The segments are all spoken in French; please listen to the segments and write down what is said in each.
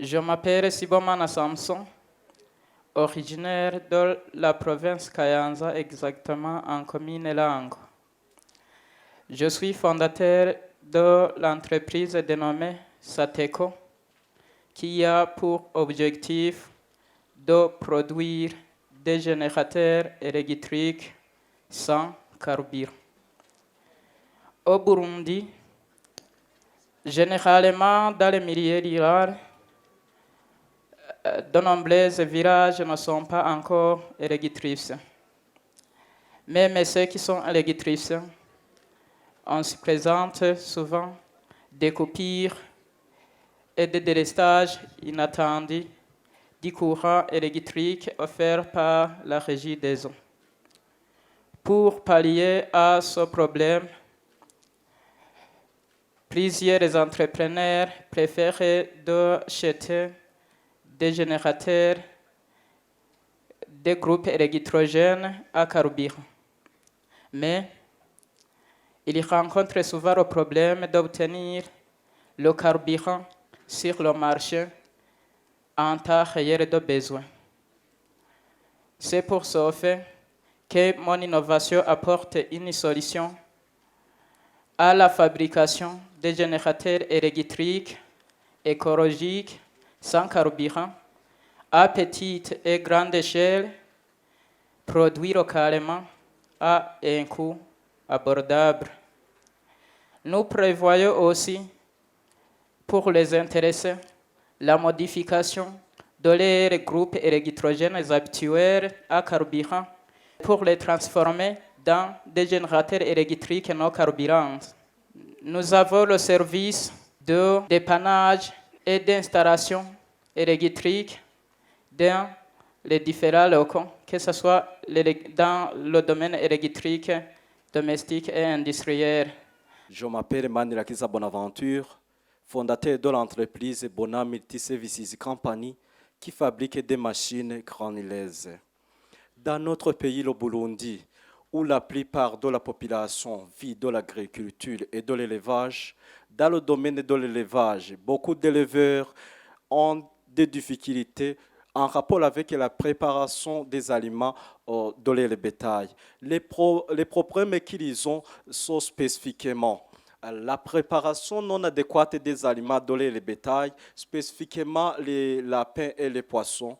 Je m'appelle Sibomana Samson, originaire de la province Kayanza, exactement en commune Lango. Je suis fondateur de l'entreprise dénommée Sateco, qui a pour objectif de produire des générateurs électriques sans carburant. Au Burundi, généralement dans les milieux ruraux, de nombreux villages ne sont pas encore électrifiés. Même ceux qui sont électrifiés, on se présente souvent des coupures et des délestages inattendus du courant électrique offert par la Régie des eaux. Pour pallier à ce problème, plusieurs entrepreneurs préfèrent d'acheter des générateurs des groupes électrogènes à carburant. Mais ils rencontrent souvent le problème d'obtenir le carburant sur le marché en temps réel de besoin. C'est pour ce fait que mon innovation apporte une solution à la fabrication des générateurs électriques écologiques sans carburant à petite et grande échelle, produits localement à un coût abordable. Nous prévoyons aussi, pour les intéressés, la modification de leurs groupes électrogènes habituels à carburant pour les transformer dans des générateurs électriques non carburants. Nous avons le service de dépannage et d'installation électrique dans les différents locaux, que ce soit dans le domaine électrique, domestique et industriel. Je m'appelle Manirakiza Bonaventure, fondateur de l'entreprise Bona Multi-Services Company qui fabrique des machines granuleuses. Dans notre pays, le Burundi, où la plupart de la population vit de l'agriculture et de l'élevage, dans le domaine de l'élevage, beaucoup d'éleveurs ont des difficultés en rapport avec la préparation des aliments de leur bétail. Les problèmes qu'ils ont sont spécifiquement la préparation non adéquate des aliments de leur bétail, spécifiquement les lapins et les poissons,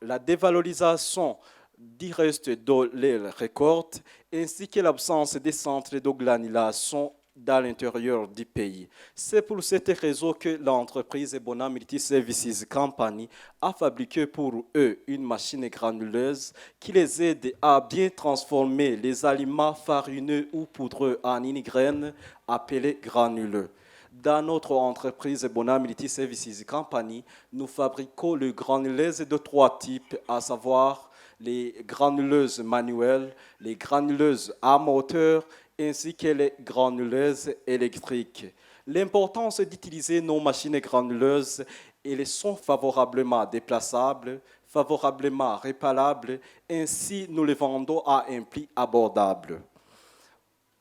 la dévalorisation du reste de leur récolte, ainsi que l'absence des centres de granulation dans l'intérieur du pays. C'est pour cette raison que l'entreprise Bona Multi-Services Company a fabriqué pour eux une machine granuleuse qui les aide à bien transformer les aliments farineux ou poudreux en une graine appelée granuleux. Dans notre entreprise Bona Multi-Services Company, nous fabriquons les granuleuses de 3 types, à savoir les granuleuses manuelles, les granuleuses à moteur, ainsi que les granuleuses électriques. L'importance d'utiliser nos machines granuleuses, elles sont favorablement déplaçables, favorablement réparables, ainsi nous les vendons à un prix abordable.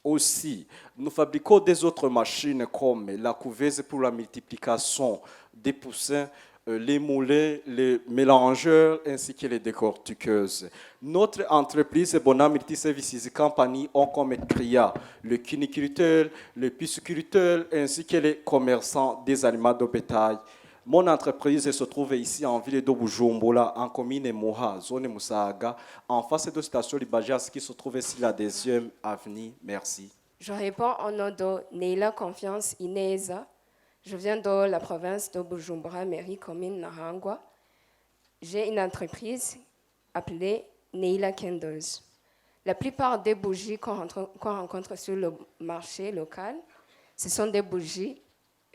Aussi, nous fabriquons des autres machines comme la couveuse pour la multiplication des poussins, les moulets, les mélangeurs ainsi que les décortiqueuses. Notre entreprise Bona Multi-Services Company ont comme clients le cuniculteur, le pisciculteur ainsi que les commerçants des aliments de bétail. Mon entreprise se trouve ici en ville de Bujumbura, en commune Moha, zone Musaga, en face de la station Libajas qui se trouve ici la 2e avenue. Merci. Je réponds au nom de Neila Confiance Ineza. Je viens de la province de Bujumbura, mairie commune Nahangwa. J'ai une entreprise appelée Neila Candles. La plupart des bougies qu'on rencontre sur le marché local, ce sont des bougies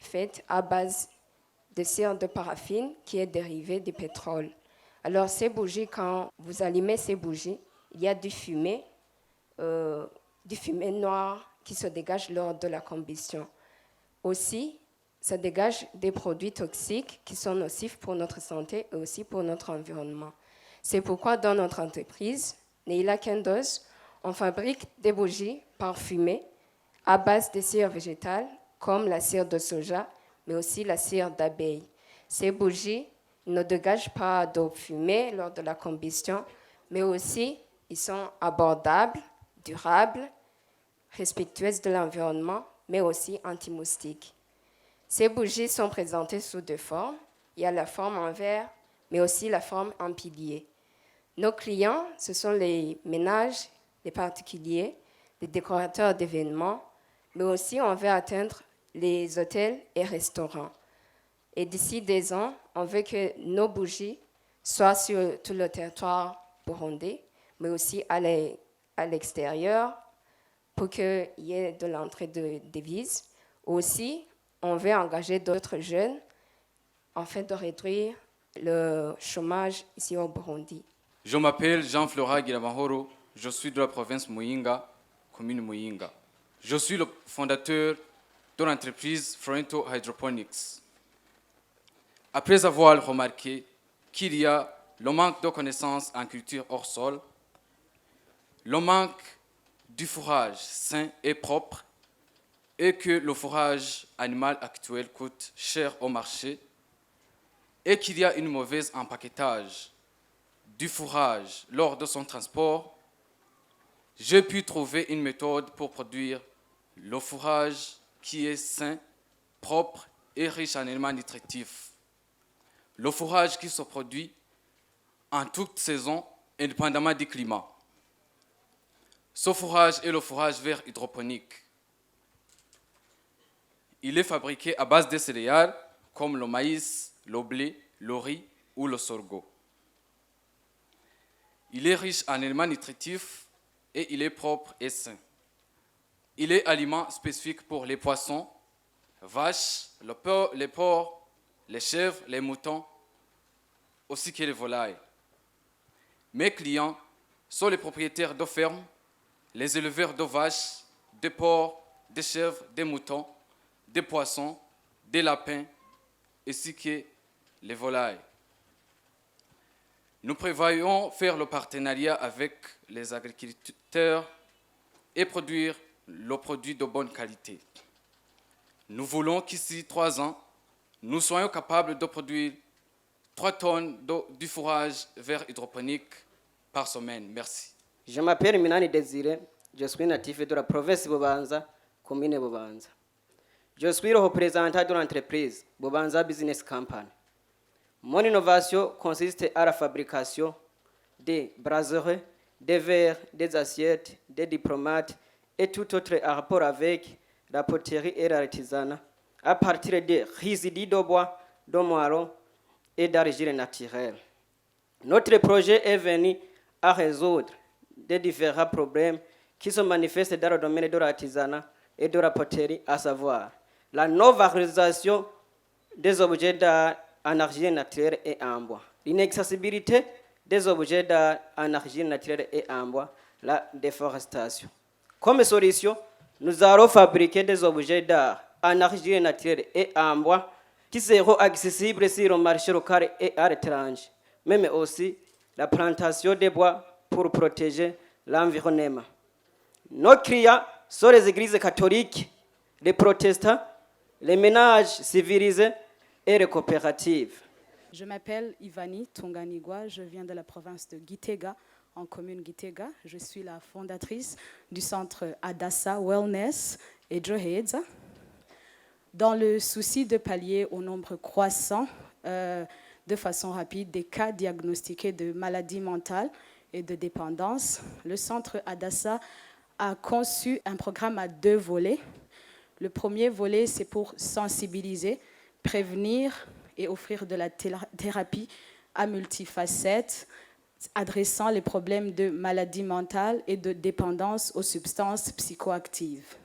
faites à base de cire de paraffine qui est dérivée du pétrole. Alors ces bougies, quand vous allumez ces bougies, il y a du fumée noir qui se dégage lors de la combustion. Aussi, ça dégage des produits toxiques qui sont nocifs pour notre santé et aussi pour notre environnement. C'est pourquoi dans notre entreprise, Neila Candles, on fabrique des bougies parfumées à base de cire végétale, comme la cire de soja, mais aussi la cire d'abeille. Ces bougies ne dégagent pas de fumée lors de la combustion, mais aussi ils sont abordables, durables, respectueuses de l'environnement, mais aussi anti-moustiques. Ces bougies sont présentées sous deux formes. Il y a la forme en verre, mais aussi la forme en pilier. Nos clients, ce sont les ménages, les particuliers, les décorateurs d'événements, mais aussi on veut atteindre les hôtels et restaurants. Et d'ici 2 ans, on veut que nos bougies soient sur tout le territoire burundais, mais aussi à l'extérieur, pour qu'il y ait de l'entrée de devises. Aussi, on veut engager d'autres jeunes afin de réduire le chômage ici au Burundi. Je m'appelle Jean-Flora Giramahoro, je suis de la province Muyinga, commune Muyinga. Je suis le fondateur de l'entreprise Frento Hydroponics. Après avoir remarqué qu'il y a le manque de connaissances en culture hors sol, le manque du fourrage sain et propre, et que le fourrage animal actuel coûte cher au marché, et qu'il y a une mauvaise empaquetage du fourrage lors de son transport, j'ai pu trouver une méthode pour produire le fourrage qui est sain, propre et riche en éléments nutritifs. Le fourrage qui se produit en toute saison, indépendamment du climat. Ce fourrage est le fourrage vert hydroponique. Il est fabriqué à base de céréales comme le maïs, le blé, le riz ou le sorgho. Il est riche en éléments nutritifs et il est propre et sain. Il est aliment spécifique pour les poissons, vaches, les porcs, les chèvres, les moutons, aussi que les volailles. Mes clients sont les propriétaires de fermes, les éleveurs de vaches, de porcs, de chèvres, des moutons, des poissons, des lapins, ainsi que les volailles. Nous prévoyons faire le partenariat avec les agriculteurs et produire le produit de bonne qualité. Nous voulons qu'ici 3 ans, nous soyons capables de produire 3 tonnes du fourrage vert hydroponique par semaine. Merci. Je m'appelle Minani Désiré, je suis natif de la province Bobanza, commune Bobanza. Je suis le représentant de l'entreprise Bobanza Business Company. Mon innovation consiste à la fabrication des brasseries, des verres, des assiettes, des diplomates et tout autre rapport avec la poterie et l'artisanat à partir des résidus de bois, de moellons et d'argile naturelle. Notre projet est venu à résoudre des différents problèmes qui se manifestent dans le domaine de l'artisanat et de la poterie, à savoir la non-valorisation des objets d'art en argile naturelle et en bois, l'inaccessibilité des objets d'art en argile naturelle et en bois, la déforestation. Comme solution, nous allons fabriquer des objets d'art en argile naturelle et en bois qui seront accessibles sur le marché local et à l'étranger, même aussi la plantation des bois pour protéger l'environnement. Nos clients sont les églises catholiques, les protestants, les ménages civilisés et les coopératives. Je m'appelle Ivani Tunganigwa, je viens de la province de Gitega, en commune Gitega. Je suis la fondatrice du centre Adassa Wellness et Johedza. Dans le souci de pallier au nombre croissant de façon rapide des cas diagnostiqués de maladies mentales et de dépendance, le centre Adassa a conçu un programme à 2 volets. Le premier volet, c'est pour sensibiliser, prévenir et offrir de la thérapie à multifacettes, adressant les problèmes de maladies mentales et de dépendance aux substances psychoactives.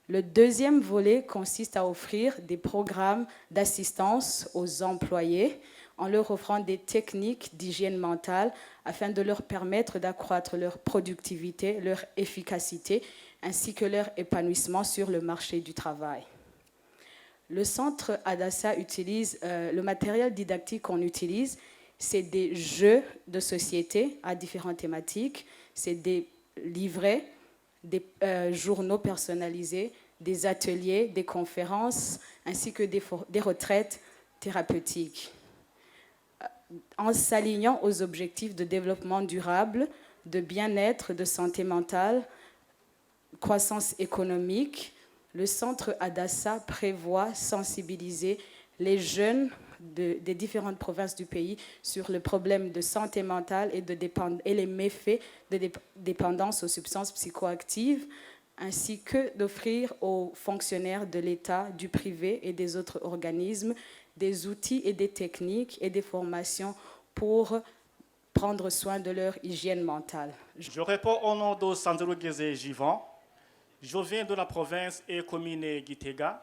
Le deuxième volet consiste à offrir des programmes d'assistance aux employés en leur offrant des techniques d'hygiène mentale afin de leur permettre d'accroître leur productivité, leur efficacité ainsi que leur épanouissement sur le marché du travail. Le centre Adassa utilise, le matériel didactique qu'on utilise, c'est des jeux de société à différentes thématiques, c'est des livrets, des journaux personnalisés, des ateliers, des conférences, ainsi que des retraites thérapeutiques, en s'alignant aux objectifs de développement durable, de bien-être, de santé mentale, croissance économique. Le centre Adassa prévoit sensibiliser les jeunes des différentes provinces du pays sur le problème de santé mentale et les méfaits de dépendance aux substances psychoactives, ainsi que d'offrir aux fonctionnaires de l'État, du privé et des autres organismes des outils et des techniques et des formations pour prendre soin de leur hygiène mentale. Je réponds au nom de Sandro Guézé Jivan. Je viens de la province et commune Gitega.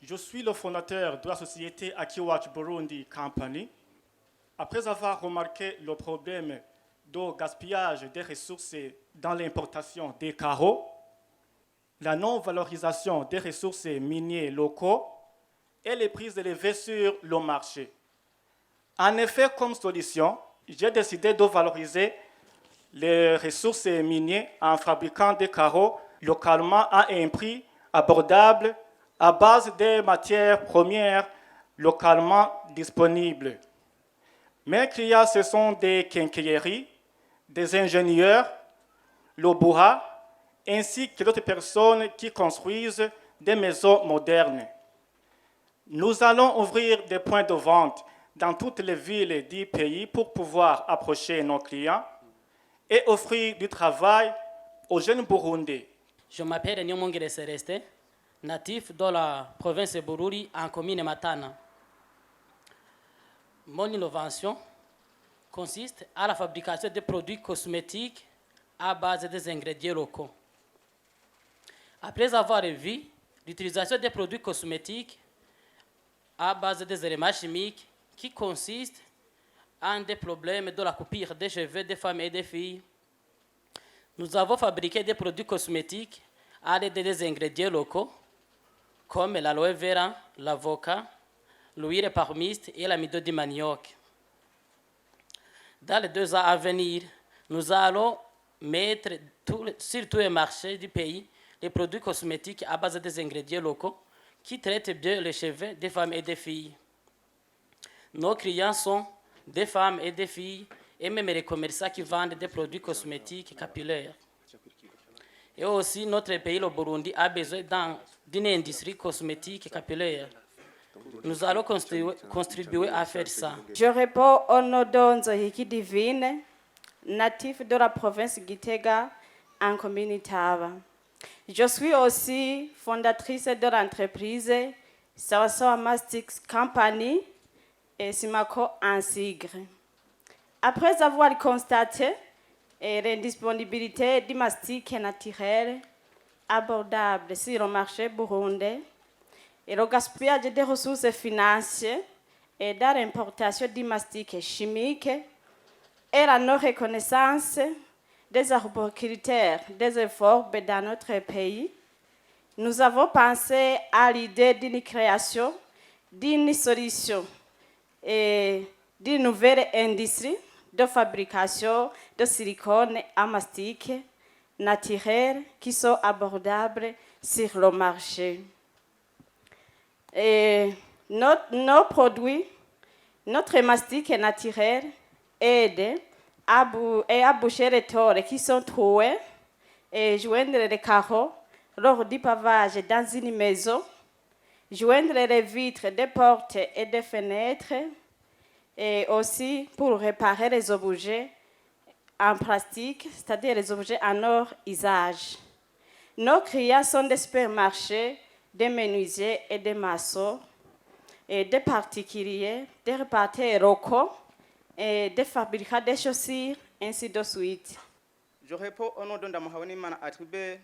Je suis le fondateur de la société Akiwatch Burundi Company. Après avoir remarqué le problème de gaspillage des ressources dans l'importation des carreaux, la non-valorisation des ressources minières locaux et les prises élevées sur le marché. En effet, comme solution, j'ai décidé de valoriser les ressources minières en fabriquant des carreaux localement à un prix abordable à base des matières premières localement disponibles. Mes clients, ce sont des quincailleries, des ingénieurs, le bourra, ainsi que d'autres personnes qui construisent des maisons modernes. Nous allons ouvrir des points de vente dans toutes les villes du pays pour pouvoir approcher nos clients et offrir du travail aux jeunes Burundais. Je m'appelle Nyomongere Célestin, natif de la province de Bururi en commune Matana. Mon innovation consiste à la fabrication de produits cosmétiques à base des ingrédients locaux. Après avoir vu l'utilisation des produits cosmétiques à base des éléments chimiques qui consistent en des problèmes de la coupure des cheveux des femmes et des filles, nous avons fabriqué des produits cosmétiques à l'aide des ingrédients locaux comme l'aloe vera, l'avocat, l'huile parmiste et l'amido de manioc. Dans les 2 ans à venir, nous allons mettre sur tous les marchés du pays les produits cosmétiques à base des ingrédients locaux qui traitent bien les cheveux des femmes et des filles. Nos clients sont des femmes et des filles et même les commerçants qui vendent des produits cosmétiques capillaires. Et aussi, notre pays, le Burundi, a besoin d'une industrie cosmétique capillaire. Nous allons contribuer à faire ça. Je réponds au nom d'Onzohiki Divine, natif de la province Gitega, en commune Tava. Je suis aussi fondatrice de l'entreprise Sawasawa Mastics Company et Simako en Sigre. Après avoir constaté l'indisponibilité du mastic naturel abordable sur le marché burundais et le gaspillage des ressources financières et dans l'importation du mastic chimique et la non-reconnaissance des arboriculteurs des efforts dans notre pays, nous avons pensé à l'idée d'une création d'une solution et d'une nouvelle industrie de fabrication de silicone à mastic naturel qui sont abordables sur le marché. Et nos produits, notre mastic naturel aide à boucher les torts qui sont troués et joindre les carreaux lors du pavage dans une maison, joindre les vitres des portes et des fenêtres, et aussi pour réparer les objets en plastique, c'est-à-dire les objets en hors usage. Nos clients sont des supermarchés, des menuisiers et des maçons, et des particuliers, des répartiteurs locaux, et des fabricants de chaussures, ainsi de suite. Je réponds au nom d'Ondamahawani Mana Atribe.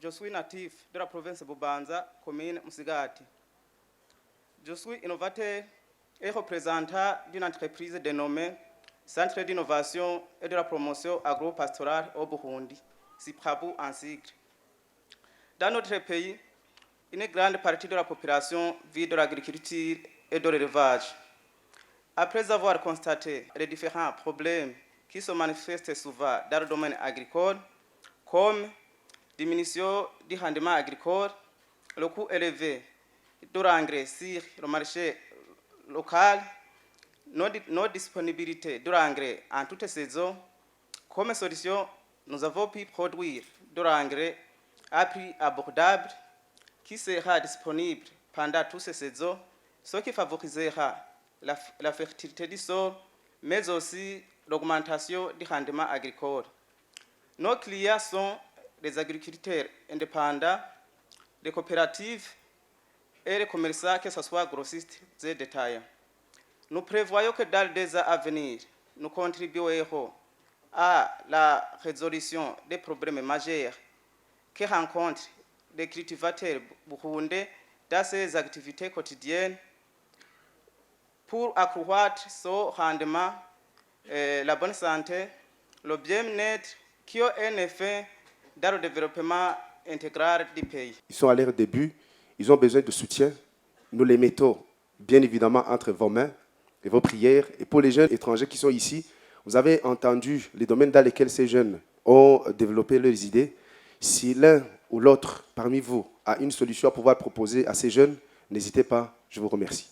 Je suis natif de la province de Bubanza, commune Musigati. Je suis innovateur et représentant d'une entreprise dénommée Centre d'innovation et de la promotion agro-pastorale au Burundi, Siprabu en sigle. Dans notre pays, une grande partie de la population vit de l'agriculture et de l'élevage. Après avoir constaté les différents problèmes qui se manifestent souvent dans le domaine agricole, comme diminution du rendement agricole, le coût élevé de l'engrais sur le marché locales, nos disponibilités de l'engrais en toutes saisons. Comme solution, nous avons pu produire de l'engrais à prix abordable qui sera disponible pendant toutes ces saisons, ce qui favorisera la fertilité du sol, mais aussi l'augmentation du rendement agricole. Nos clients sont les agriculteurs indépendants, les coopératives et les commerçants, que ce soit grossistes et détaillants. Nous prévoyons que dans les ans à venir, nous contribuerons à la résolution des problèmes majeurs que rencontrent les cultivateurs burundais dans ses activités quotidiennes pour accroître son rendement, la bonne santé, le bien-être, qui ont un effet dans le développement intégral du pays. Ils sont à leur début, ils ont besoin de soutien. Nous les mettons bien évidemment entre vos mains et vos prières. Et pour les jeunes étrangers qui sont ici, vous avez entendu les domaines dans lesquels ces jeunes ont développé leurs idées. Si l'un ou l'autre parmi vous a une solution à pouvoir proposer à ces jeunes, n'hésitez pas, je vous remercie.